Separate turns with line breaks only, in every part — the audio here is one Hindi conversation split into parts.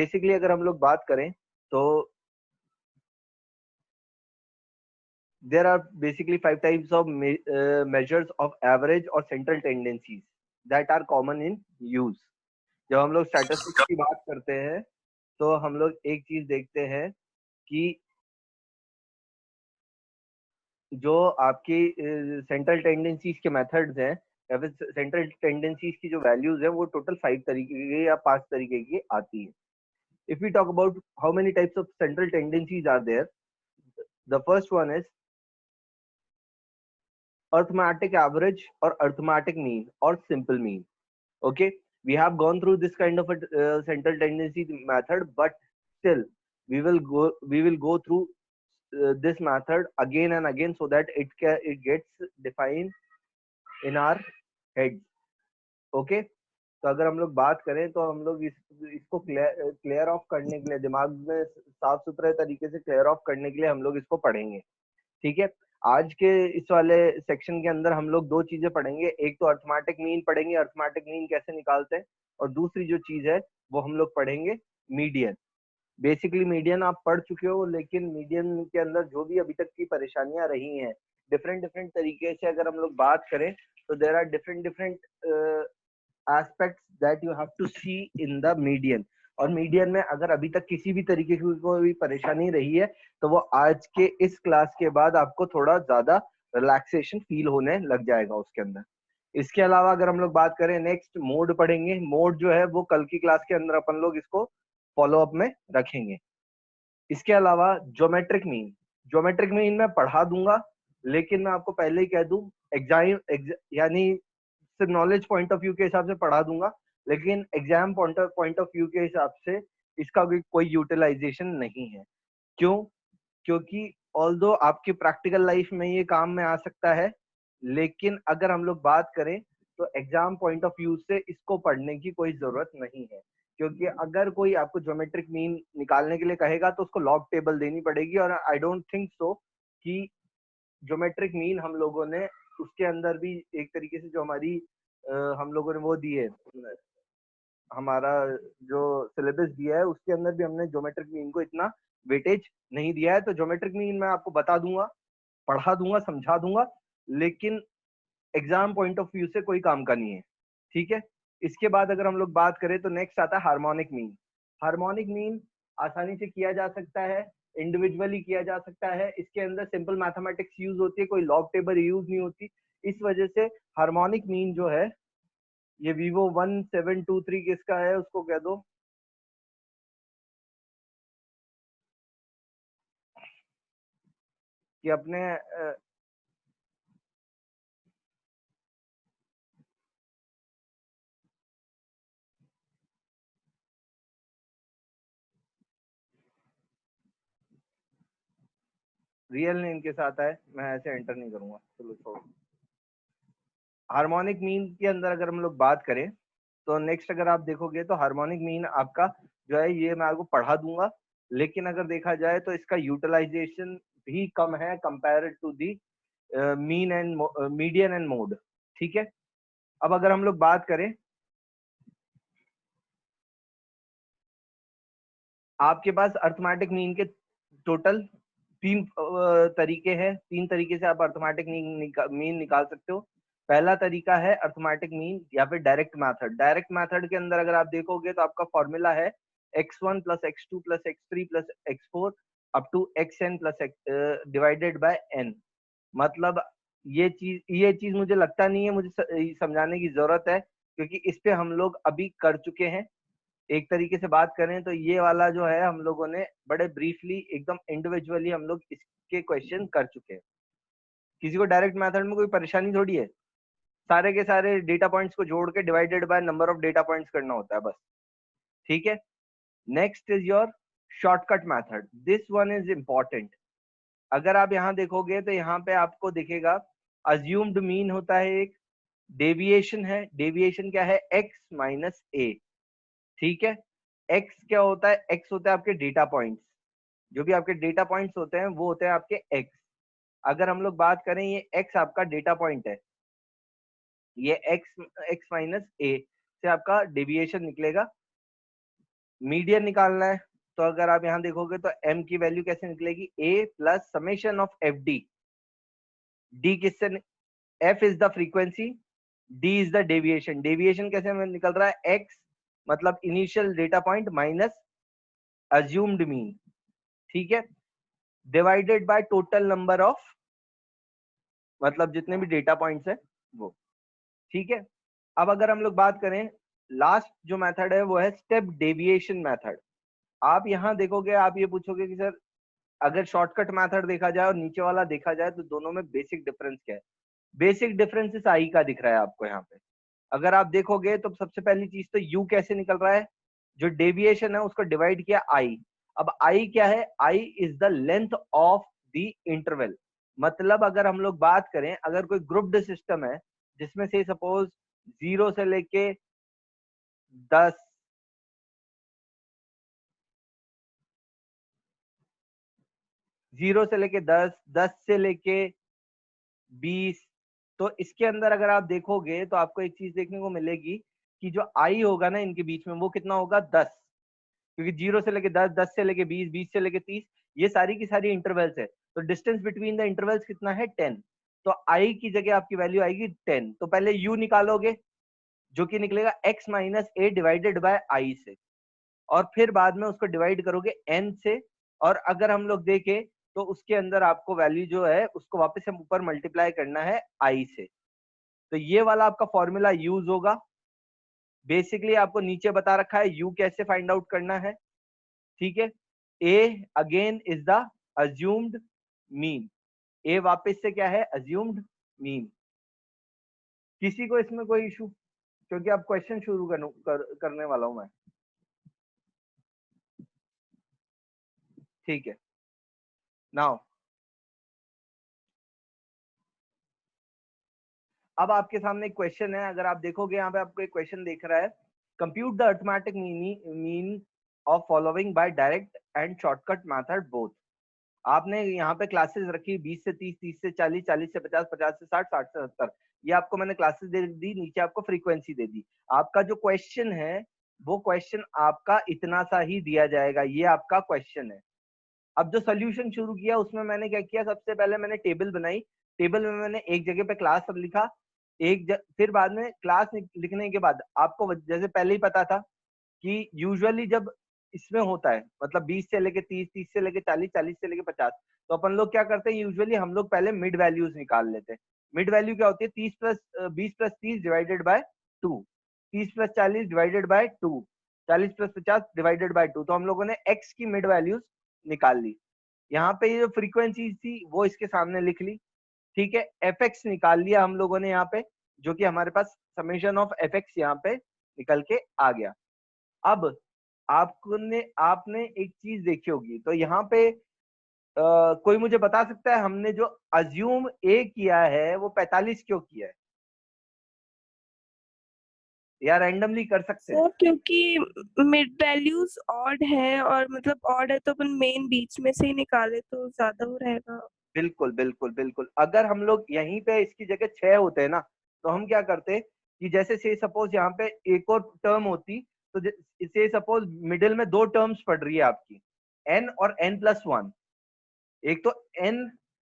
बेसिकली अगर हम लोग बात करें तो there are basically 5 types of measures of average or central tendencies that are common in use. जब हम लोग स्टैटिस्टिक्स की बात करते हैं तो हम लोग एक चीज देखते हैं कि जो आपकी सेंट्रल टेंडेंसीज के मेथड्स हैं या फिर सेंट्रल टेंडेंसीज की जो वैल्यूज है वो टोटल 5 तरीके की या 5 तरीके की आती है. If we talk about how many types of central tendencies are there, the first one is arithmetic average or arithmetic mean or simple mean. Okay, we have gone through this kind of a central tendency method, but still we will go through this method again and again so that it gets defined in our heads. Okay, तो अगर हम लोग बात करें तो हम लोग इसको क्लियर ऑफ करने के लिए, दिमाग में साफ सुथरे तरीके से क्लियर ऑफ करने के लिए हम लोग इसको पढ़ेंगे. ठीक है, आज के इस वाले सेक्शन के अंदर हम लोग दो चीजें पढ़ेंगे. एक तो अर्थमेटिक मीन पढ़ेंगे, अर्थमेटिक मीन कैसे निकालते हैं, और दूसरी जो चीज है वो हम लोग पढ़ेंगे मीडियन. बेसिकली मीडियन आप पढ़ चुके हो, लेकिन मीडियन के अंदर जो भी अभी तक की परेशानियां रही हैं डिफरेंट डिफरेंट तरीके से अगर हम लोग बात करें तो there are different different aspects that you have to see in the median. और मीडियन में अगर अभी तक किसी भी तरीके की कोई परेशानी रही है तो वो आज के इस क्लास के बाद आपको थोड़ा ज्यादा रिलैक्सेशन फील होने लग जाएगा उसके अंदर. इसके अलावा अगर हम लोग बात करें, नेक्स्ट मोड पढ़ेंगे. मोड जो है वो कल की क्लास के अंदर अपन लोग इसको फॉलो अप में रखेंगे. इसके अलावा ज्योमेट्रिक मीन, ज्योमेट्रिक मीन मैं पढ़ा दूंगा, लेकिन मैं आपको पहले ही कह दूं एग्जाम यानी सिर्फ नॉलेज पॉइंट ऑफ व्यू के हिसाब से पढ़ा दूंगा, लेकिन एग्जाम पॉइंट ऑफ व्यू के हिसाब से इसका कोई यूटिलाइजेशन नहीं है. क्यों? क्योंकि ऑल्दो आपकी प्रैक्टिकल लाइफ में ये काम में आ सकता है, लेकिन अगर हम लोग बात करें तो एग्जाम पॉइंट ऑफ व्यू से इसको पढ़ने की कोई जरूरत नहीं है. क्योंकि अगर कोई आपको ज्योमेट्रिक मीन निकालने के लिए कहेगा तो उसको लॉग टेबल देनी पड़ेगी, और आई डोंट थिंक सो कि ज्योमेट्रिक मीन हम लोगों ने उसके अंदर भी एक तरीके से जो हमारी हम लोगों ने वो दी है, हमारा जो सिलेबस दिया है उसके अंदर भी हमने ज्योमेट्रिक मीन को इतना वेटेज नहीं दिया है. तो ज्योमेट्रिक मीन मैं आपको बता दूंगा, पढ़ा दूंगा, समझा दूंगा, लेकिन एग्जाम पॉइंट ऑफ व्यू से कोई काम का नहीं है. ठीक है, इसके बाद अगर हम लोग बात करें तो नेक्स्ट आता है हार्मोनिक मीन. हार्मोनिक मीन आसानी से किया जा सकता है, इंडिविजुअली किया जा सकता है. इसके अंदर सिंपल मैथमेटिक्स यूज होती है, कोई लॉग टेबल यूज नहीं होती. इस वजह से हार्मोनिक मीन जो है, ये Vivo 1723 किसका है उसको कह दो. कि अपने रियल नेम के साथ है, मैं ऐसे एंटर नहीं करूंगा. चलो छोड़ो. हार्मोनिक मीन के अंदर अगर हम लोग बात करें तो नेक्स्ट अगर आप देखोगे तो हार्मोनिक मीन आपका जो है ये मैं आपको पढ़ा दूंगा, लेकिन अगर देखा जाए तो इसका यूटिलाइजेशन भी कम है compare to the mean and median and mode. ठीक है, अब अगर हम लोग बात करें, आपके पास अर्थमेटिक मीन के टोटल तीन तरीके हैं. तीन तरीके से आप अर्थमेटिक मीन निकाल सकते हो. पहला तरीका है अर्थमेटिक मीन या फिर डायरेक्ट मेथड. डायरेक्ट मेथड के अंदर अगर आप देखोगे तो आपका फॉर्मूला है x1 plus x2 plus x3 plus x4 up to xn plus divided by n. मतलब ये चीज मुझे लगता नहीं है मुझे समझाने की जरूरत है, क्योंकि इस पे हम लोग अभी कर चुके हैं. एक तरीके से बात करें तो ये वाला जो है हम लोगों ने बड़े ब्रीफली एकदम इंडिविजुअली हम लोग इसके क्वेश्चन कर चुके हैं. किसी को डायरेक्ट मेथड में कोई परेशानी थोड़ी है, सारे के सारे डेटा पॉइंट्स को जोड़ के divided by number of data points करना होता है बस. ठीक है, next is your shortcut method. This one is important. अगर आप यहाँ देखोगे तो यहाँ पे आपको दिखेगा अज्यूम्ड मीन होता है, एक डेविएशन है. डेविएशन क्या है? एक्स माइनस ए. ठीक है, एक्स क्या होता है? एक्स होता है आपके डेटा पॉइंट्स. जो भी आपके डेटा पॉइंट्स होते हैं वो होते हैं आपके एक्स. अगर हम लोग बात करें, ये एक्स आपका डेटा पॉइंट है, ये एक्स एक्स माइनस ए से आपका डेविएशन निकलेगा. मीडियन निकालना है तो अगर आप यहाँ देखोगे तो m की वैल्यू कैसे निकलेगी, a plus summation of F D. D किससे, f is the frequency, d is the deviation. Deviation कैसे निकल रहा है, x मतलब initial data point minus assumed mean, ठीक है, divided by total number of, मतलब जितने भी डेटा पॉइंट्स है वो, ठीक है। अब अगर हम लोग बात करें, लास्ट जो मेथड है वो है स्टेप डेविएशन मेथड। आप यहाँ देखोगे, आप ये पूछोगे कि सर अगर शॉर्टकट मेथड देखा जाए और नीचे वाला देखा जाए तो दोनों में बेसिक डिफरेंस क्या है। बेसिक डिफरेंस इस आई का दिख रहा है आपको यहाँ पे। अगर आप देखोगे तो सबसे पहली चीज तो यू कैसे निकल रहा है, जो डेविएशन है उसको डिवाइड किया आई। अब आई क्या है, I is the length of the interval. मतलब अगर हम लोग बात करें, अगर कोई ग्रुप्ड सिस्टम है जिसमें से सपोज 0 से लेके 10, 0 से लेके 10, 10 से लेके 20, तो इसके अंदर अगर आप देखोगे तो आपको एक चीज देखने को मिलेगी कि जो आई होगा ना इनके बीच में वो कितना होगा, 10। क्योंकि 0 से लेके 10, 10 से लेके 20, 20 से लेके 30, ये सारी की सारी इंटरवल्स है। तो डिस्टेंस बिटवीन द इंटरवल्स कितना है, 10। तो आई की जगह आपकी वैल्यू आएगी 10। तो पहले यू निकालोगे जो कि निकलेगा x minus A divided by I से, और फिर बाद में उसको डिवाइड करोगे n से। और अगर हम लोग देखें तो उसके अंदर आपको वैल्यू जो है उसको वापस से ऊपर मल्टीप्लाई करना है i से। तो ये वाला आपका फॉर्मूला यूज होगा। बेसिकली आपको नीचे बता रखा है u कैसे फाइंड आउट करना है, ठीक है। a again is the assumed mean, a वापस से क्या है, अज्यूम्ड मीन। किसी को इसमें कोई इशू, क्योंकि अब क्वेश्चन शुरू करने वाला हूं मैं, ठीक है। नाउ अब आपके सामने एक क्वेश्चन है, अगर आप देखोगे यहाँ पे आपको एक क्वेश्चन देख रहा है, compute the arithmetic mean of following bye direct and shortcut method both. आपने यहाँ पे क्लासेस रखी 20 से 30, 30 से 40, 40 से 50, 50 से 60, 60 से 70। ये आपको मैंने क्लासेस दे दी, नीचे आपको फ्रीक्वेंसी दे दी। आपका जो क्वेश्चन है वो क्वेश्चन आपका इतना सा ही दिया जाएगा, ये आपका क्वेश्चन है। अब जो सोल्यूशन शुरू किया उसमें मैंने क्या किया, सबसे पहले मैंने टेबल बनाई। टेबल में मैंने एक जगह पे क्लास लिखा, फिर बाद में क्लास लिखने के बाद आपको जैसे पहले ही पता था कि यूजुअली जब इसमें होता है, मतलब 20 से लेके 30, 30 से लेके 40, 40 से लेके 50, तो अपन लोग क्या करते हैं, यूजुअली हम लोग पहले मिड वैल्यूज निकाल लेते हैं। मिड वैल्यू क्या होती है, 30 plus 20 plus 30 divided by 2, 30 plus 40 divided by 2, 40 plus 50 divided by 2। तो हम लोगों ने x की मिड वैल्यूज निकाल ली। यहाँ पे ये जो फ्रीक्वेंसी थी वो इसके सामने लिख ली, ठीक है। एफ एक्स निकाल लिया हम लोगों ने यहाँ पे, जो कि हमारे पास समेशन ऑफ एफ एक्स यहाँ पे निकल के आ गया। अब आपने आपने एक चीज देखी होगी, तो यहाँ पे कोई मुझे बता सकता है हमने जो अज्यूम ए किया है वो 45 क्यों किया है, या रैंडमली कर सकते हैं।
सर क्योंकि मिड वैल्यूज ऑड है, और मतलब ऑड है तो अपन मेन बीच में से ही निकाले तो ज्यादा हो रहेगा।
बिल्कुल बिल्कुल बिल्कुल, अगर हम लोग यहीं पे इसकी जगह 6 होते हैं ना, तो हम क्या करते कि जैसे से सपोज यहाँ पे एक और टर्म होती, तो से सपोज मिडिल में दो टर्म्स पड़ रही है आपकी, n और n+1। एक तो n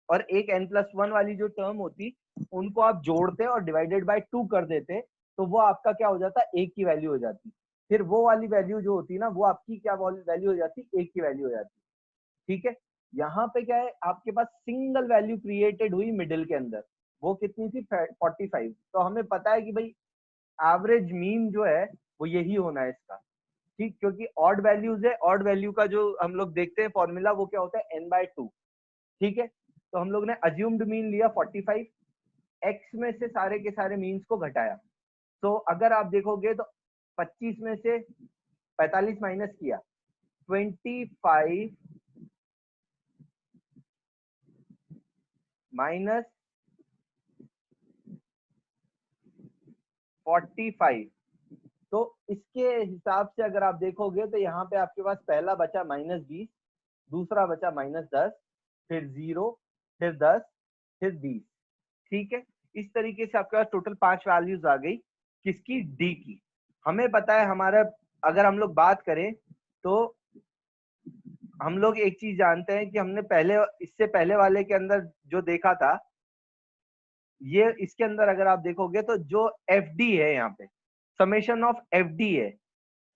और एक n+1 वाली जो टर्म होती, उनको आप जोड़ते और डिवाइडेड बाय 2 कर देते, तो वो आपका क्या हो जाता, एक की वैल्यू हो जाती। फिर वो वाली वैल्यू जो होती ना, वो आपकी क्या वैल्यू हो जाती, एक की वैल्यू हो जाती, ठीक है। यहाँ पे क्या है, आपके पास सिंगल वैल्यू क्रिएटेड हुई मिडिल के अंदर, वो कितनी थी, 45। तो हमें पता है कि भाई एवरेज मीन जो है वो यही होना है इसका, ठीक। क्योंकि ऑड वैल्यूज है, ऑड वैल्यू का जो हम लोग देखते हैं फॉर्मूला वो क्या होता है, n/2, ठीक है। तो हम लोग ने अज्यूम्ड मीन लिया 45, एक्स में से सारे के सारे मीन्स को घटाया। तो अगर आप देखोगे तो 25 में से 45 माइनस किया, 25 माइनस 45, तो इसके हिसाब से अगर आप देखोगे तो यहाँ पे आपके पास पहला बचा -20, दूसरा बचा -10, फिर 0, फिर 10, फिर 20, ठीक है। इस तरीके से आपके पास टोटल 5 वैल्यूज आ गई, किसकी, डी की। हमें पता है हमारा, अगर हम लोग बात करें तो हम लोग एक चीज जानते हैं कि हमने पहले इससे पहले वाले के अंदर जो देखा था, ये इसके अंदर अगर आप देखोगे तो जो एफ डी है यहाँ पे समेशन ऑफ एफ डी है,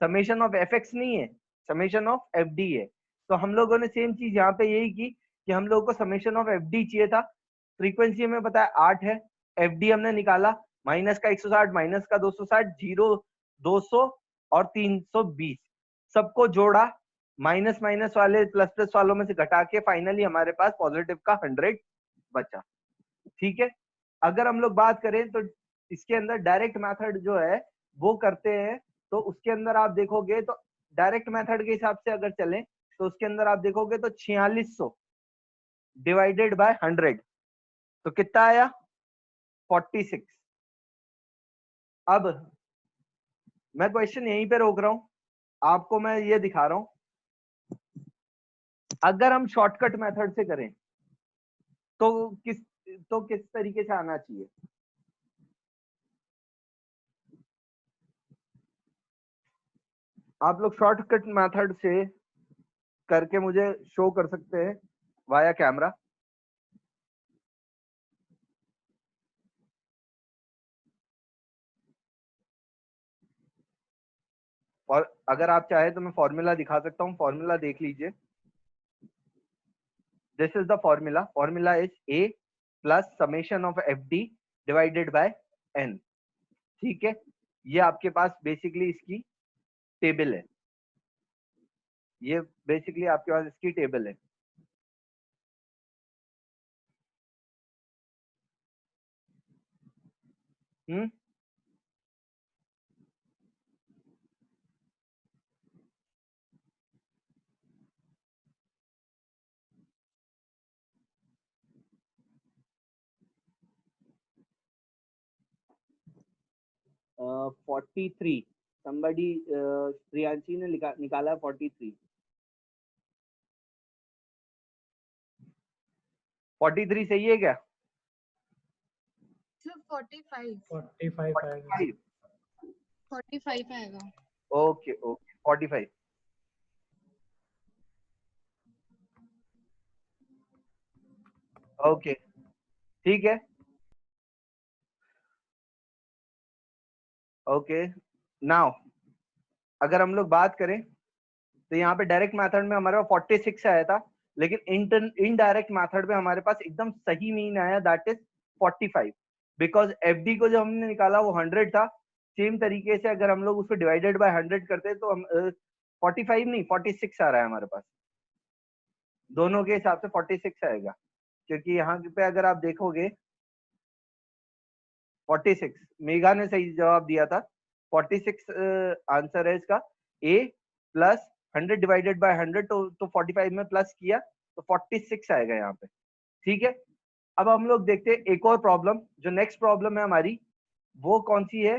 समेशन ऑफ एफ एक्स नहीं है, समेशन ऑफ एफ डी है। तो हम लोगों ने सेम चीज यहाँ पे यही की कि हम लोगों को समेशन ऑफ एफ डी चाहिए था। फ्रीक्वेंसी हमें पता है 8 है, एफ डी हमने निकाला, माइनस का 160 माइनस का 260, 0 200 और 320, सबको जोड़ा, माइनस माइनस वाले प्लस प्लस वालों में से घटा के फाइनली हमारे पास पॉजिटिव का 100 बचा। ठीक है, अगर हम लोग बात करें तो इसके अंदर डायरेक्ट मेथड जो है वो करते हैं, तो उसके अंदर आप देखोगे तो डायरेक्ट मेथड के हिसाब से अगर चलें तो उसके अंदर आप देखोगे तो 4600 डिवाइडेड बाय 100 तो कितना आया 46। अब मैं क्वेश्चन यहीं पे रोक रहा हूं, आपको मैं ये दिखा रहा हूं, अगर हम शॉर्टकट मेथड से करें तो किस तरीके से आना चाहिए। आप लोग शॉर्टकट मेथड से करके मुझे शो कर सकते हैं वाया कैमरा। और अगर आप चाहे तो मैं फॉर्मूला दिखा सकता हूँ, फॉर्मूला देख लीजिए। This is the formula, formula is a plus summation of F D divided by N. ठीक है, ये आपके पास बेसिकली इसकी टेबल है, ये बेसिकली आपके पास इसकी टेबल है। हम्म 43 somebody प्रियांशी ने निकाला 43। 43 सही है क्या?
45 आएगा।
Okay okay 45। ओके ठीक है, ओके नाउ अगर हम लोग बात करें तो यहाँ पे डायरेक्ट मेथड में हमारे पास 46 आया था, लेकिन इनडायरेक्ट मेथड में हमारे पास एकदम सही मीन आया, दैट इज 45, बिकॉज एफडी को जो हमने निकाला वो 100 था। सेम तरीके से अगर हम लोग उसको डिवाइडेड बाय 100 करते तो हम 45 नहीं 46 आ रहा है हमारे पास, दोनों के हिसाब से 46 आएगा, क्योंकि यहाँ पे अगर आप देखोगे 46, मेघा ने सही जवाब दिया था, 46 आंसर है इसका। ए प्लस 100 डिवाइडेड बाय 100 तो 45 में प्लस किया तो 46 आएगा यहाँ पे। ठीक है, अब हम लोग देखते हैं एक और प्रॉब्लम, जो नेक्स्ट प्रॉब्लम है हमारी वो कौन सी है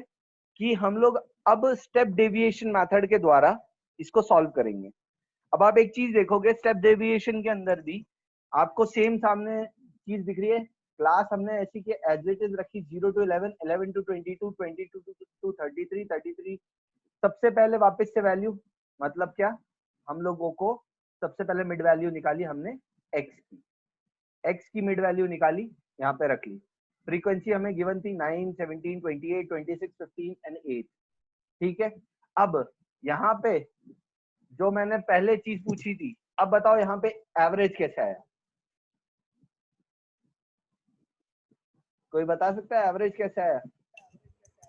कि हम लोग अब स्टेप डेविएशन मेथड के द्वारा इसको सॉल्व करेंगे। अब आप एक चीज देखोगे, स्टेप डेविएशन के अंदर भी आपको सेम सामने चीज दिख रही है। क्लास हमने ऐसी कि एज इट इज रखी 0 to 11, 11 to 22, 22 to 33, 33। सबसे पहले वापस से वैल्यू, मतलब क्या, हम लोगों को सबसे पहले मिड वैल्यू निकाली हमने एक्स की मिड वैल्यू निकाली, यहाँ पे रख ली। फ्रीक्वेंसी हमें गिवन थी 9, 17, 28, 26, 15 एंड 8। ठीक है, अब यहाँ पे जो मैंने पहले चीज पूछी थी, अब बताओ यहाँ पे एवरेज कैसे आया? कोई बता सकता है एवरेज कैसे आया?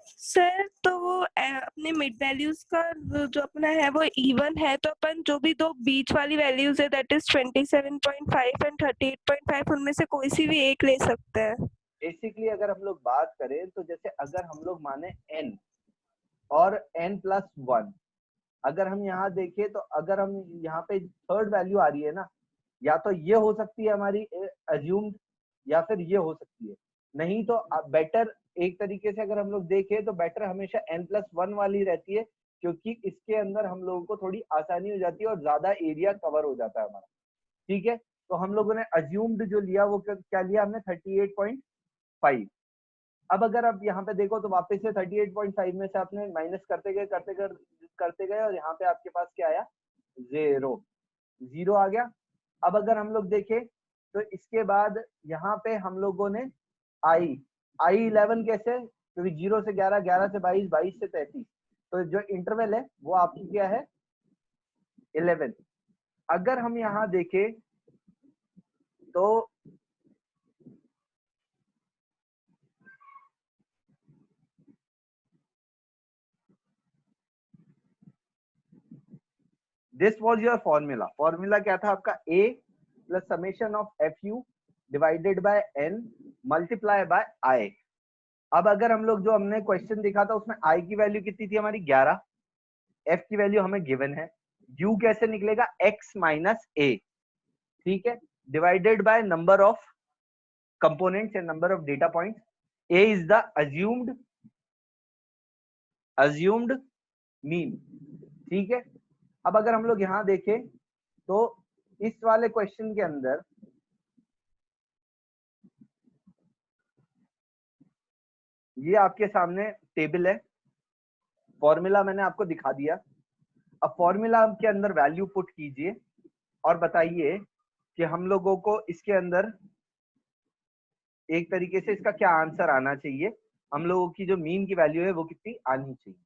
सर तो वो अपने मिड वैल्यूज का जो अपना है वो इवन है, तो अपन जो भी दो बीच वाली वैल्यूज है दैट इज 27.5 एंड 38.5, उनमें से कोई सी भी एक ले सकते हैं।
बेसिकली अगर हम लोग बात करें तो जैसे अगर हम लोग माने n और n+1, अगर हम यहाँ देखें तो अगर हम यहाँ पे थर्ड वैल्यू आ रही है ना, या तो ये हो सकती है हमारी अज्यूम्ड, या फिर ये हो सकती है, नहीं तो बेटर एक तरीके से अगर हम लोग देखें तो बेटर हमेशा n+1 वाली रहती है, क्योंकि इसके अंदर हम लोगों को थोड़ी आसानी हो जाती है और ज्यादा एरिया कवर हो जाता है हमारा। ठीक है, तो हम लोगों ने अज्यूम्ड जो लिया वो क्या लिया हमने 38.5। अब अगर आप यहाँ पे देखो तो वापस से 38.5 में से आपने माइनस करते गए और यहाँ पे आपके पास क्या आया 0, 0 आ गया। अब अगर हम लोग देखें तो इसके बाद यहाँ पे हम लोगों ने I11 कैसे, क्योंकि 0 से 11, 11 से 22, 22 से 33, तो जो इंटरवल है वो आपकी क्या है 11। अगर हम यहाँ देखें तो this was your formula. Formula क्या था आपका, a plus summation of fu divided by n multiply by i। अब अगर हम लोग जो हमने क्वेश्चन देखा था उसमें i की वैल्यू कितनी थी हमारी 11, f की वैल्यू हमें गिवन है, u कैसे निकलेगा x माइनस a, ठीक है, divided by number of components and number of data points. a is the assumed mean, ठीक है। अब अगर हम लोग यहाँ देखें तो इस वाले क्वेश्चन के अंदर ये आपके सामने टेबल है, फॉर्मूला मैंने आपको दिखा दिया। अब फॉर्मूला के अंदर वैल्यू पुट कीजिए और बताइए कि हम लोगों को इसके अंदर एक तरीके से इसका क्या आंसर आना चाहिए, हम लोगों की जो मीन की वैल्यू है वो कितनी आनी चाहिए।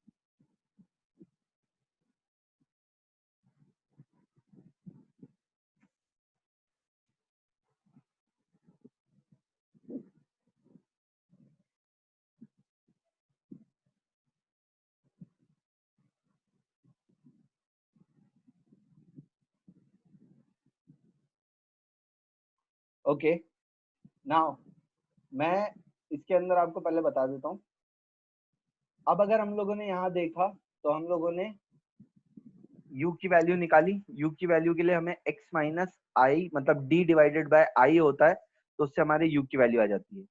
ओके, नाउ मैं इसके अंदर आपको पहले बता देता हूँ। अब अगर हम लोगों ने यहाँ देखा तो हम लोगों ने u की वैल्यू निकाली, u की वैल्यू के लिए हमें x माइनस आई मतलब d डिवाइडेड बाय i होता है, तो उससे हमारे u की वैल्यू आ जाती है,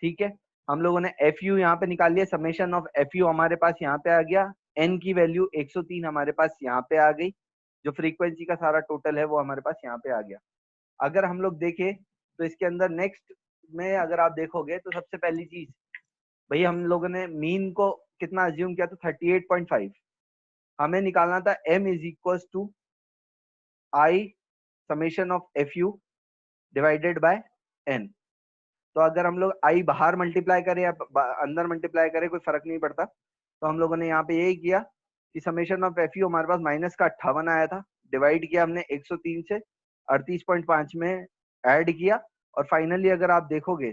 ठीक है। हम लोगों ने fu यहाँ पे निकाल लिया, समेशन ऑफ fu हमारे पास यहाँ पे आ गया, n की वैल्यू 103 हमारे पास यहाँ पे आ गई, जो फ्रीक्वेंसी का सारा टोटल है वो हमारे पास यहाँ पे आ गया। अगर हम लोग देखें तो इसके अंदर नेक्स्ट में अगर आप देखोगे तो सबसे पहली चीज भाई हम लोगों ने मीन को कितना अज्यूम किया, तो 38.5 हमें निकालना था, m is equal to I summation of fu divided by n। तो अगर हम लोग आई बाहर मल्टीप्लाई करें या अंदर मल्टीप्लाई करें कोई फर्क नहीं पड़ता, तो हम लोगों ने यहाँ पे यही किया कि समेशन ऑफ fu हमारे पास माइनस का 58 आया था, डिवाइड किया हमने 103 से 38.5 में ऐड किया, और फाइनली अगर आप देखोगे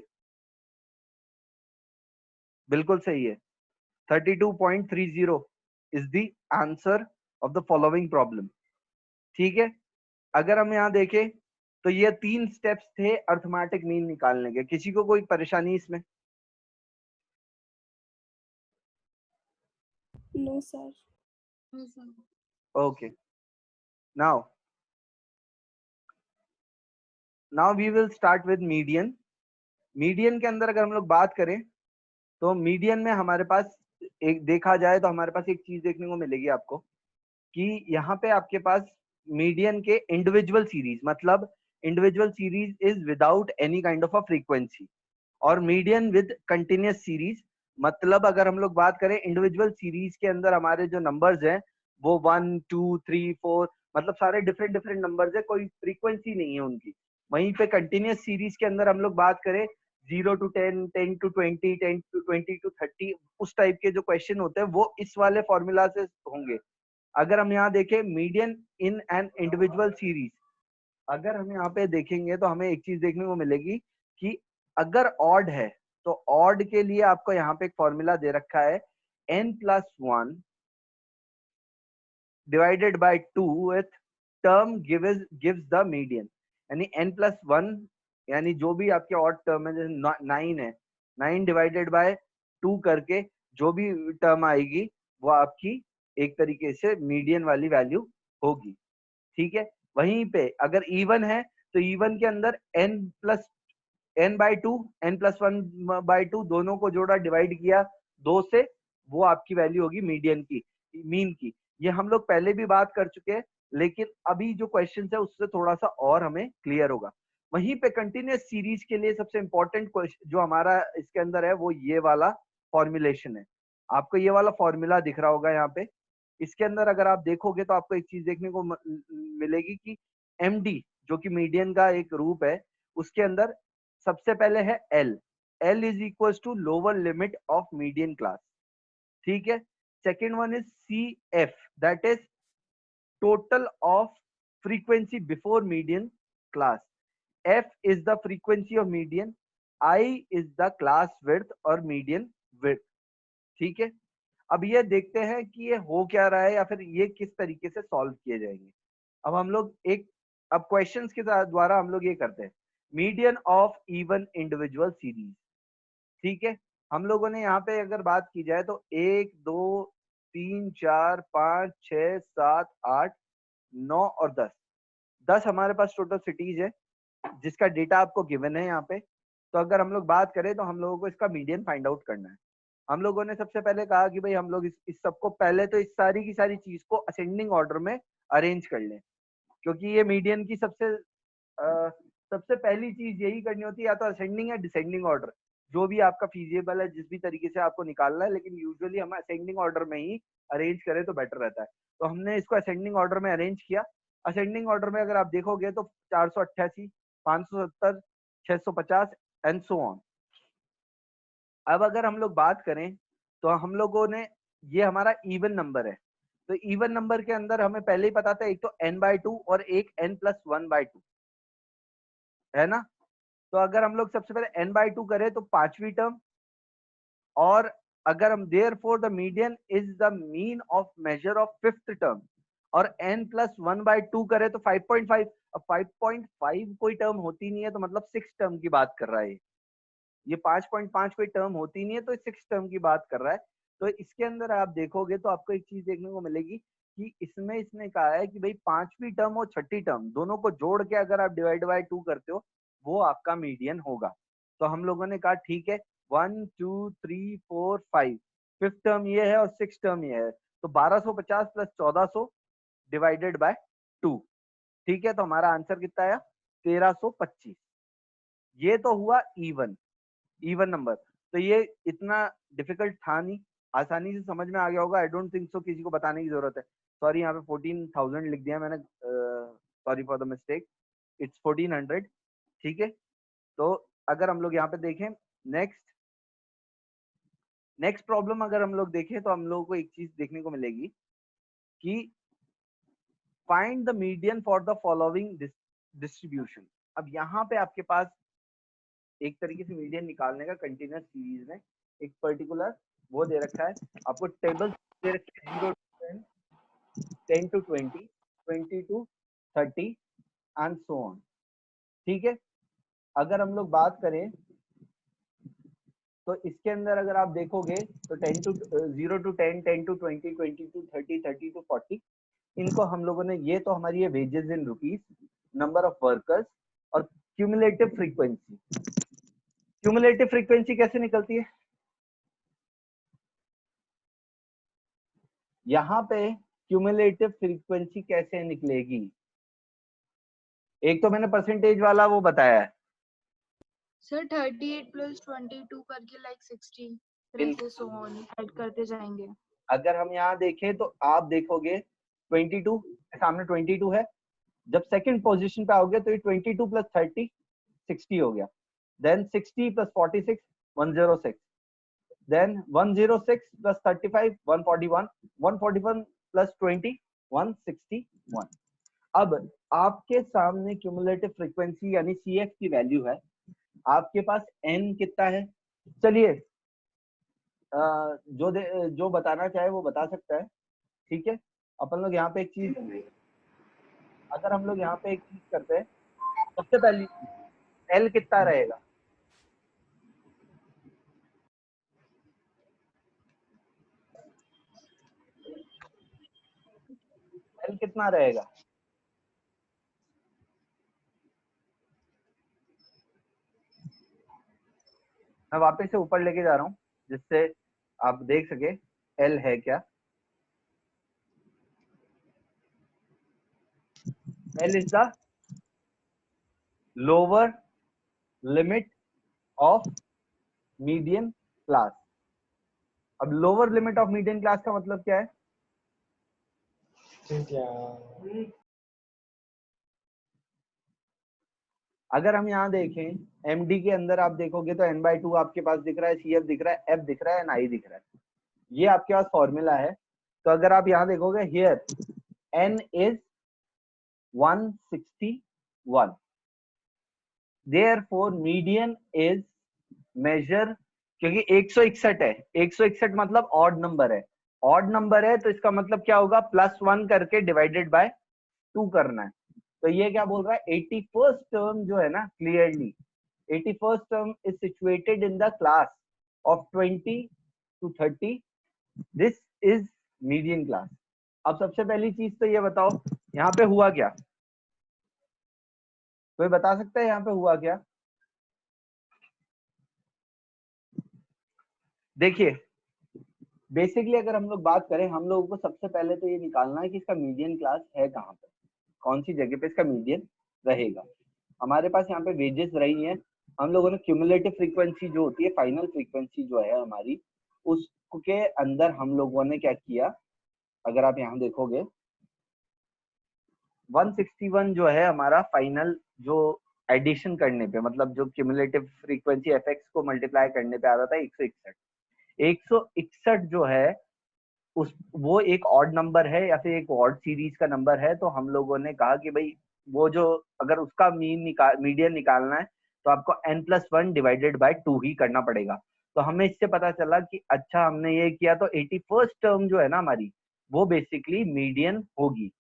बिल्कुल सही है, 32.30 is the answer of the following problem, ठीक है। अगर हम यहाँ देखें तो ये 3 स्टेप्स थे अर्थमेटिक मीन निकालने के। किसी को कोई परेशानी इसमें?
No sir.
Okay, now we will start with median. Median के अंदर अगर हम लोग बात करें तो मीडियन में हमारे पास एक देखा जाए तो हमारे पास एक चीज देखने को मिलेगी आपको कि यहाँ पे आपके पास मीडियन के इंडिविजुअल सीरीज, मतलब individual series is without any kind of a frequency, और मीडियन विद कंटिन्यूअस सीरीज, मतलब अगर हम लोग बात करें इंडिविजुअल सीरीज के अंदर हमारे जो नंबर्स हैं वो 1 2 3 4 मतलब सारे डिफरेंट डिफरेंट नंबर्स है, कोई फ्रीक्वेंसी नहीं है उनकी। वहीं पे कंटिन्यूअस सीरीज के अंदर हम लोग बात करें 0 to 10, 10 to 20, 10 to 20 to 30, उस टाइप के जो क्वेश्चन होते हैं वो इस वाले फॉर्मूला से होंगे। अगर हम यहाँ देखें median in an individual series, अगर हम यहाँ पे देखेंगे तो हमें एक चीज देखने को मिलेगी कि अगर ऑड है तो ऑड के लिए आपको यहाँ पे एक फॉर्मूला दे रखा है n+1 divided by 2 with term gives the median, यानी n+1 यानी जो भी आपके ऑड टर्म है, जैसे 9 है, 9 डिवाइडेड बाय 2 करके जो भी टर्म आएगी वो आपकी एक तरीके से मीडियन वाली वैल्यू होगी, ठीक है। वहीं पे अगर इवन है तो इवन के अंदर n/2 n+1/2 दोनों को जोड़ा, डिवाइड किया 2 से, वो आपकी वैल्यू होगी मीडियन की, मीन की। ये हम लोग पहले भी बात कर चुके हैं, लेकिन अभी जो क्वेश्चन है उससे थोड़ा सा और हमें क्लियर होगा। वहीं पे कंटिन्यूअस सीरीज के लिए सबसे इंपॉर्टेंट क्वेश्चन जो हमारा इसके अंदर है वो ये वाला फॉर्मुलेशन है। आपको ये वाला फॉर्मूला दिख रहा होगा यहाँ पे, इसके अंदर अगर आप देखोगे तो आपको एक चीज देखने को मिलेगी कि MD जो कि मीडियन का एक रूप है, उसके अंदर सबसे पहले है L is equal to lower limit of median class, ठीक है। Second one is CF, that is total of frequency before median class, F is the frequency of median, I is the class width और median width, ठीक है। अब ये देखते हैं कि ये हो क्या रहा है या फिर ये किस तरीके से सॉल्व किए जाएंगे। अब हम लोग अब क्वेश्चंस के द्वारा हम लोग ये करते हैं, median of even individual series, ठीक है। हम लोगों ने यहाँ पे अगर बात की जाए तो 1 2 3 4 5 6 7 8 9 और 10 हमारे पास टोटल सिटीज है जिसका डेटा आपको गिवन है यहाँ पे। तो अगर हम लोग बात करें तो हम लोगों को इसका मीडियन फाइंड आउट करना है। हम लोगों ने सबसे पहले कहा कि भाई हम लोग इस सबको पहले तो इस सारी की सारी चीज को असेंडिंग ऑर्डर में अरेंज कर लें, क्योंकि ये मीडियन की सबसे पहली चीज यही करनी होती है, या तो असेंडिंग या डिसेंडिंग ऑर्डर, जो भी आपका फीजिबल है, जिस भी तरीके से आपको निकालना है, लेकिन यूजुअली हम असेंडिंग ऑर्डर में ही अरेंज करें तो बेटर रहता है। तो हमने इसको असेंडिंग ऑर्डर में अरेंज किया। असेंडिंग ऑर्डर में अगर आप देखोगे तो 488, 570, 650 एंड सो ऑन। अब अगर हम लोग बात करें तो हम लोगों ने, ये हमारा इवन नंबर है, तो इवन नंबर के अंदर हमें पहले ही पता था एक तो n/2 और एक n+1/2 है ना। तो अगर हम लोग सबसे पहले n/2 करें तो पांचवी टर्म, और अगर हम therefore the median is the mean of measure of fifth term, और n+1/2 करें तो 5.5। अब 5.5 कोई टर्म होती नहीं है, तो मतलब 6 टर्म की बात कर रहा है ये 5.5 कोई टर्म होती नहीं है, तो 6 टर्म की बात कर रहा है। तो इसके अंदर आप देखोगे तो आपको एक चीज देखने को मिलेगी कि इसमें इसने कहा है कि भाई पांचवी टर्म और छठी टर्म दोनों को जोड़ के अगर आप डिवाइड बाय 2 करते हो वो आपका मीडियन होगा। तो हम लोगों ने कहा ठीक है, 1 2 3 4 5, फिफ्थ टर्म ये है और 6 टर्म ये है, तो 1250 प्लस 1400 डिवाइडेड बाय 2, ठीक है। तो हमारा आंसर कितना आया, 1325। ये तो हुआ इवन नंबर। तो ये इतना डिफिकल्ट था नहीं, आसानी से समझ में आ गया होगा। आई डोंट थिंक सो किसी को बताने की जरूरत है। सॉरी, यहाँ पे 14,000 लिख दिया मैंने, sorry for the mistake, it's 1400, ठीक है। तो अगर हम लोग यहाँ पे देखें नेक्स्ट प्रॉब्लम अगर हम लोग देखें तो हम लोगों को एक चीज देखने को मिलेगी कि find the median for the following distribution. अब यहाँ पे आपके पास एक तरीके से मीडियन निकालने का कंटिन्यूअस सीरीज में एक पर्टिकुलर वो दे रखा है आपको, टेबल दे रखी है 0 to 10, 10 to 20, 20 to 30 and so on, ठीक है। अगर हम लोग बात करें तो इसके अंदर अगर आप देखोगे तो 0 to 10, 10 to 20, 20 to 30, 30 to 40, इनको हम लोगों ने, ये तो हमारी है wages in rupees, number of workers और क्यूमुलेटिव फ्रीक्वेंसी। क्यूमुलेटिव फ्रीक्वेंसी कैसे निकलती है, यहाँ पे क्यूमुलेटिव फ्रीक्वेंसी कैसे निकलेगी, एक तो मैंने परसेंटेज वाला वो बताया है
सर, 38 + 22 करके लाइक 60 ऐसे सो ऑन ऐड करते जाएंगे।
अगर हम यहाँ देखें तो आप देखोगे 22 सामने 22 है, जब सेकंड पोजीशन पे आओगे तो ये 22 + 30 60 हो गया, देन 60 + 46 106, देन 106 + 35 141, 141 + 20 161। अब आपके सामने क्यूमुलेटिव फ्रीक्वेंसी यानी CF की वैल्यू है, आपके पास n कितना है, चलिए जो बताना चाहे वो बता सकता है, ठीक है। अपन लोग यहाँ पे एक चीज, अगर हम लोग यहाँ पे एक चीज करते हैं, सबसे पहली L कितना रहेगा, L कितना रहेगा, मैं वापस से ऊपर लेके जा रहा हूँ जिससे आप देख सके L है क्या। L is the lower limit of median class. अब lower limit of median class का मतलब क्या है, अगर हम यहाँ देखें एमडी के अंदर आप देखोगे तो n/2 आपके पास दिख रहा है, CF दिख रहा है, F दिख रहा है, I दिख रहा है। ये आपके पास फॉर्मूला है। तो अगर आप यहाँ देखोगे here n is 161, therefore median is major, क्योंकि 161 है, 161 मतलब ऑड नंबर है, ऑड नंबर है तो इसका मतलब क्या होगा, +1 करके डिवाइडेड बाय 2 करना है। तो ये क्या बोल रहा है, 81st टर्म जो है ना, clearly 81st term is situated in the class of 20 to 30. This is median class. अब सबसे पहली चीज तो ये बताओ यहाँ पे हुआ क्या, कोई बता सकता है यहाँ पे हुआ क्या? देखिए बेसिकली अगर हम लोग बात करें, हम लोगों को सबसे पहले तो ये निकालना है कि इसका मीडियन क्लास है कहाँ पे, कौन सी जगह पे इसका मीडियन रहेगा। हमारे पास यहाँ पे वेजेस रही हैं, हम लोगों ने क्यूमुलेटिव फ्रीक्वेंसी जो होती है, फाइनल फ्रीक्वेंसी जो है हमारी, उसके अंदर हम लोगों ने क्या किया, अगर आप यहाँ देखोगे 161 जो है हमारा फाइनल, जो एडिशन करने पे, मतलब जो क्यूमुलेटिव फ्रीक्वेंसी एफएक्स को मल्टीप्लाई करने पे आ रहा था 161, 161 जो है उस वो एक ऑड नंबर है या फिर एक ऑड सीरीज का नंबर है। तो हम लोगों ने कहा कि भाई वो जो, अगर उसका मीडियन निकालना है तो आपको n+1 डिवाइडेड बाय 2 ही करना पड़ेगा। तो हमें इससे पता चला कि अच्छा हमने ये किया तो 81st टर्म जो है ना हमारी, वो बेसिकली मीडियन होगी।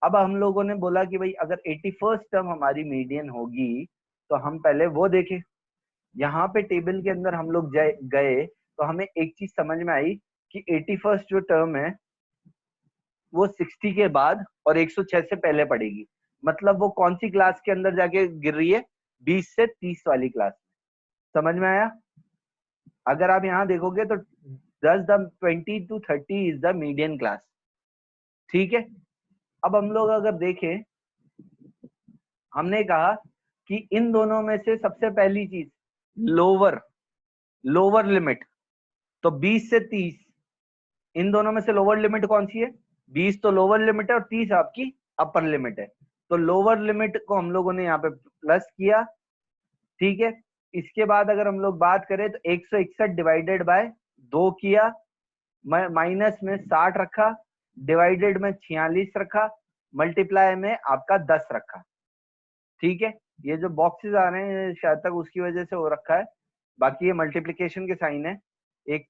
अब हम लोगों ने बोला कि भाई अगर 81st टर्म हमारी मीडियन होगी तो हम पहले वो देखें। यहाँ पे टेबल के अंदर हम लोग गए तो हमें एक चीज समझ में आई कि 81st जो टर्म है वो 60 के बाद और 106 से पहले पड़ेगी। मतलब वो कौन सी क्लास के अंदर जाके गिर रही है, 20 से 30 वाली क्लास में। समझ में आया? अगर आप यहाँ देखोगे तो 20 to 30 is the median class. ठीक है, अब हम लोग अगर देखें, हमने कहा कि इन दोनों में से सबसे पहली चीज लोअर लिमिट, तो 20 से 30, इन दोनों में से लोअर लिमिट कौन सी है, 20 तो लोअर लिमिट है और 30 आपकी अपर लिमिट है। तो लोअर लिमिट को हम लोगों ने यहाँ पे प्लस किया। ठीक है, इसके बाद अगर हम लोग बात करें तो 161 डिवाइडेड बाय 2 किया, माइनस में 60 रखा, डिवाइडेड में 46 रखा, मल्टीप्लाई में आपका 10 रखा। ठीक है, ये जो बॉक्सेस आ रहे हैं शायद तक उसकी वजह से हो रखा है, बाकी ये मल्टीप्लिकेशन के साइन है एक।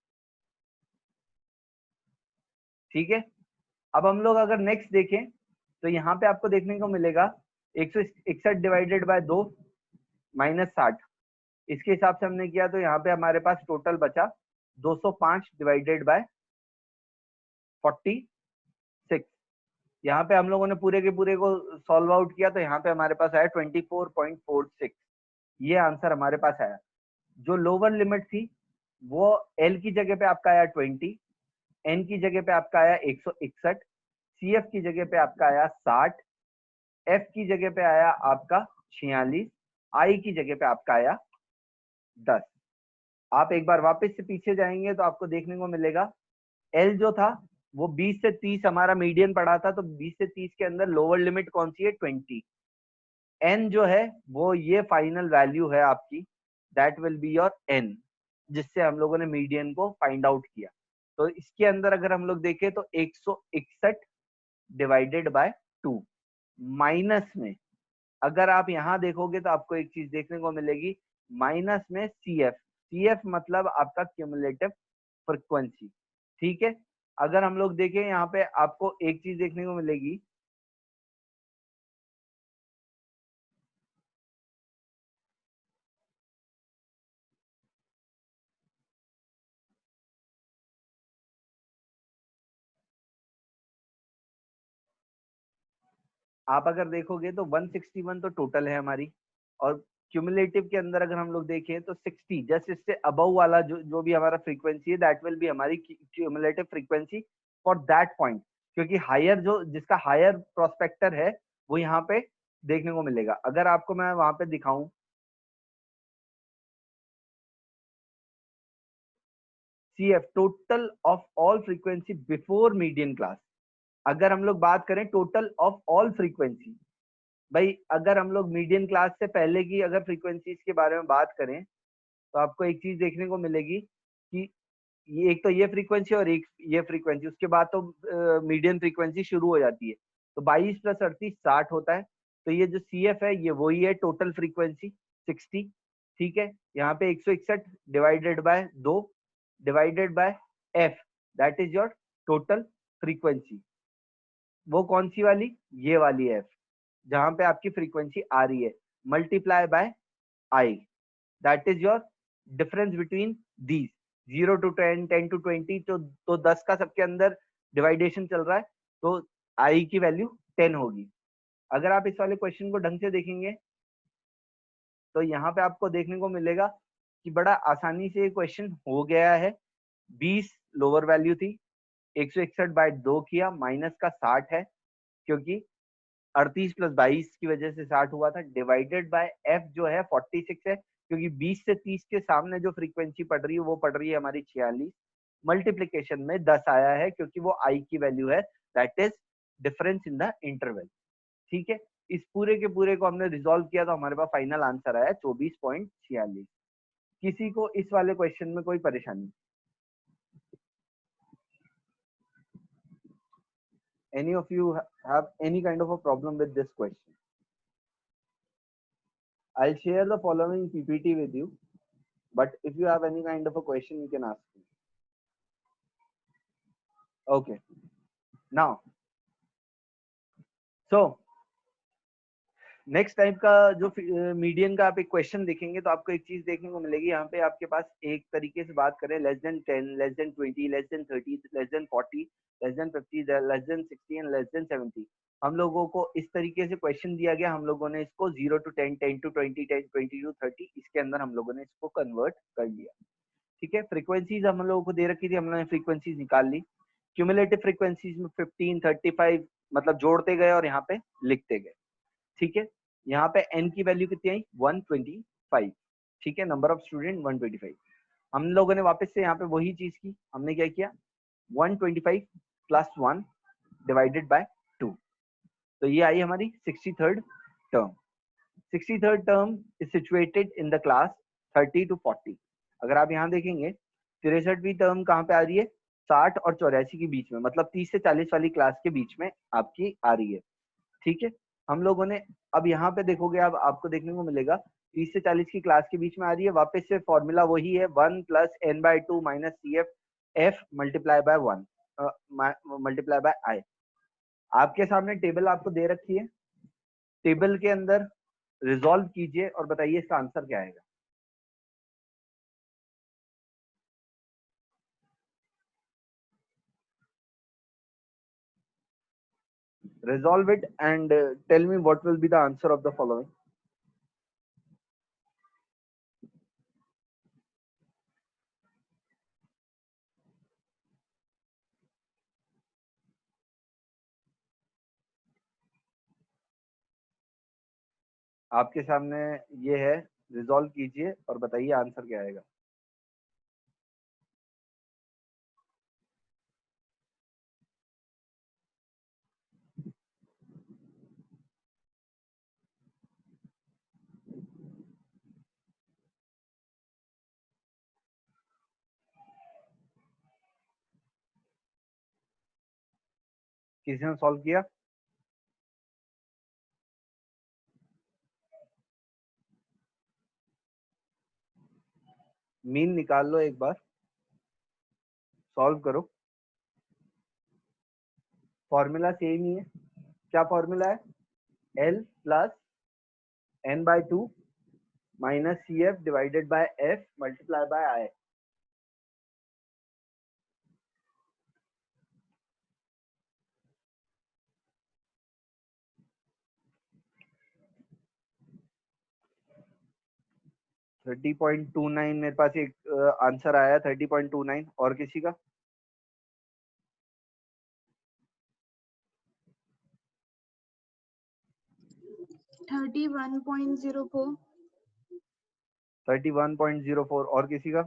ठीक है, अब हम लोग अगर नेक्स्ट देखें तो यहाँ पे आपको देखने को मिलेगा 161 डिवाइडेड बाय 2 माइनस 60, इसके हिसाब से हमने किया तो यहाँ पे हमारे पास टोटल बचा 205 डिवाइडेड बाय 46। यहाँ पे हम लोगों ने पूरे के पूरे को सॉल्व आउट किया तो यहाँ पे हमारे पास आया 24.46, ये आंसर हमारे पास आया। जो लोअर लिमिट थी वो L की जगह पे आपका आया 20, N की जगह पे आपका आया 161, CF की जगह पे आपका आया 60, F की जगह पे आया आपका 46, I की जगह पे आपका आया 10। आप एक बार वापस से पीछे जाएंगे तो आपको देखने को मिलेगा L जो था वो 20 से 30 हमारा मीडियन पड़ा था, तो 20 से 30 के अंदर लोअर लिमिट कौन सी है, 20। N जो है वो ये फाइनल वैल्यू है आपकी, that will be your N, जिससे हम लोगों ने मीडियन को फाइंड आउट किया। तो इसके अंदर अगर हम लोग देखें तो 161 डिवाइडेड बाय 2, माइनस में अगर आप यहाँ देखोगे तो आपको एक चीज देखने को मिलेगी, माइनस में CF मतलब आपका क्यूमुलेटिव फ्रीक्वेंसी। ठीक है, अगर हम लोग देखें यहाँ पे आपको एक चीज देखने को मिलेगी, आप अगर देखोगे तो 161 तो टोटल है हमारी, और क्यूमुलेटिव के अंदर अगर हम लोग देखें तो 60, जस्ट इससे अबव वाला जो भी हमारा फ्रीक्वेंसी है दैट विल बी हमारी cumulative frequency for that point, क्योंकि हायर जो जिसका हायर प्रोस्पेक्टर है वो यहाँ पे देखने को मिलेगा। अगर आपको मैं वहां पे दिखाऊं, CF total of all frequency before median class, अगर हम लोग बात करें टोटल ऑफ ऑल फ्रीक्वेंसी, भाई अगर हम लोग मीडियन क्लास से पहले की अगर फ्रीक्वेंसीज के बारे में बात करें तो आपको एक चीज देखने को मिलेगी कि ये एक तो ये फ्रीक्वेंसी और एक ये फ्रीक्वेंसी, उसके बाद तो मीडियन फ्रीक्वेंसी शुरू हो जाती है। तो 22 + 38 60 होता है। तो ये जो CF है ये वही है टोटल फ्रीक्वेंसी 60। ठीक है, यहाँ पे 161 divided by 2 divided by f, that is your total frequency. वो कौन सी वाली? ये वाली f, जहां पे आपकी फ्रीक्वेंसी आ रही है, multiply by I, that is your difference between these 0 to 10, 10 to 20। तो 10 का सबके अंदर डिवाइडेशन चल रहा है, तो I की वैल्यू 10 होगी। अगर आप इस वाले क्वेश्चन को ढंग से देखेंगे तो यहाँ पे आपको देखने को मिलेगा कि बड़ा आसानी से ये क्वेश्चन हो गया है। 20 लोअर वैल्यू थी, 161 बाय 2 किया, माइनस का 60 है क्योंकि 38 + 22 की वजह से 60 हुआ था, डिवाइडेड बाय f जो है 46 है क्योंकि 20 से 30 के सामने जो फ्रीक्वेंसी पड़ रही है वो पड़ रही है हमारी 46। मल्टीप्लीकेशन में 10 आया है क्योंकि वो I की वैल्यू है, that is difference in the interval. ठीक है, इस पूरे के पूरे को हमने रिजॉल्व किया तो हमारे पास फाइनल आंसर आया 24.46। किसी को इस वाले क्वेश्चन में कोई परेशानी? Any of you have any kind of a problem with this question? I'll share the following PPT with you, but if you have any kind of a question, you can ask me. Okay. Now, so next type का जो मीडियन का आप एक क्वेश्चन देखेंगे तो आपको एक चीज देखने को मिलेगी। यहाँ पे आपके पास एक तरीके से बात करें, less than 10, less than 20, less than 30, less than 40, less than 50, less than 60 and less than 70। हम लोगों को इस तरीके से क्वेश्चन दिया गया, हम लोगों ने इसको 0 to 10, 10 to 20, 10, 20 to 30 इसके अंदर हम लोगों ने इसको कन्वर्ट कर लिया। ठीक है, फ्रीक्वेंसीज हम लोगों को दे रखी थी, हमने फ्रीक्वेंसीज निकाल ली। क्यूमुलेटिव फ्रीक्वेंसीज में 15, 35 मतलब जोड़ते गए और यहाँ पे लिखते गए। ठीक है, यहाँ पे n की वैल्यू कितनी आई? 125। ठीक है, नंबर ऑफ स्टूडेंट 125। हम लोगों ने वापस से यहाँ पे वही चीज की, हमने क्या किया? 125 + 1 डिवाइडेड बाय 2। तो ये आई हमारी 63rd term. 63rd term is situated in the class 30 to 40। अगर आप यहाँ देखेंगे 63वीं टर्म कहाँ पे आ रही है? 60 और 84 के बीच में, मतलब 30 से 40 वाली क्लास के बीच में आपकी आ रही है। ठीक है, हम लोगों ने अब यहाँ पे देखोगे, अब आपको देखने को मिलेगा 30 से 40 की क्लास के बीच में आ रही है। वापस से फॉर्मूला वही है, 1 + n/2 - CF f multiply by 1 multiply by I। आपके सामने टेबल आपको दे रखी है, टेबल के अंदर रिजॉल्व कीजिए और बताइए इसका आंसर क्या आएगा। Resolve it and tell me what will be the answer of the following. आपके सामने ये है, रिजॉल्व कीजिए और बताइए आंसर क्या आएगा। किसी ने सॉल्व किया? मीन निकाल लो, एक बार सॉल्व करो। फॉर्मूला सेम ही है। क्या फॉर्मूला है? L + n/2 - CF divided by f multiply by I। - 30.29 मेरे पास एक आंसर आया, 30.29। और किसी का?
31.04।
31.04। और किसी का?